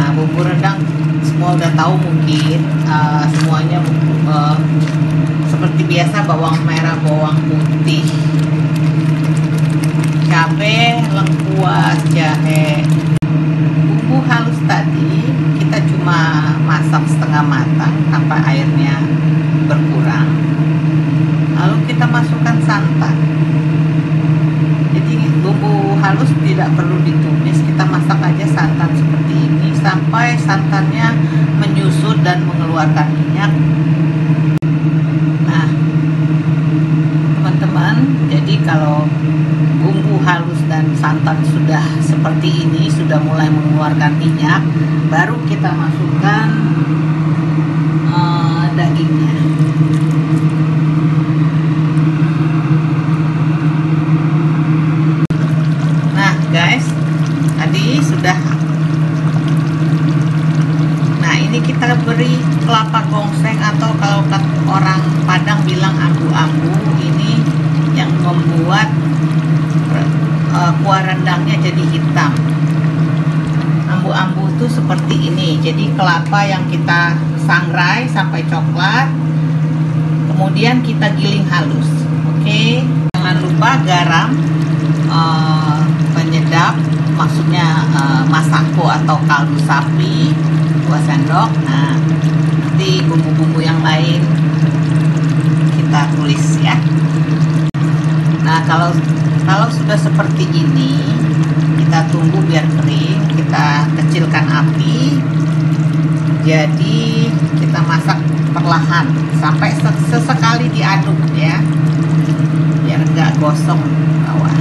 Nah, bumbu rendang semua udah tahu mungkin, semuanya seperti biasa, bawang merah, bawang putih, cabai, lengkuas, jahe. Bumbu halus tadi kita cuma masak setengah matang sampai airnya berkurang. Lalu kita masukkan santan. Jadi bumbu halus tidak perlu ditumis, kita masak aja santan seperti ini sampai santannya menyusut dan mengeluarkan minyak. Nah, teman-teman, jadi kalau bumbu halus dan santan sudah seperti ini, sudah mulai mengeluarkan minyak, baru kita masukkan dagingnya. Nah guys, tadi sudah. Nah, ini kita beri kelapa gongseng, atau kalau orang Padang bilang ambu-ambu. Ini yang membuat kuah rendangnya jadi hitam. Ambu-ambu itu seperti ini. Jadi kelapa yang kita sangrai sampai coklat, kemudian kita giling halus. Oke, jangan lupa garam, penyedap, maksudnya masako atau kaldu sapi 2 sendok. Nah, nanti bumbu-bumbu yang lain kita tulis ya. Nah, kalau sudah seperti ini, kita tunggu biar kering, kita kecilkan api. Jadi kita masak perlahan sampai sesekali diaduk ya, biar nggak gosong bawah.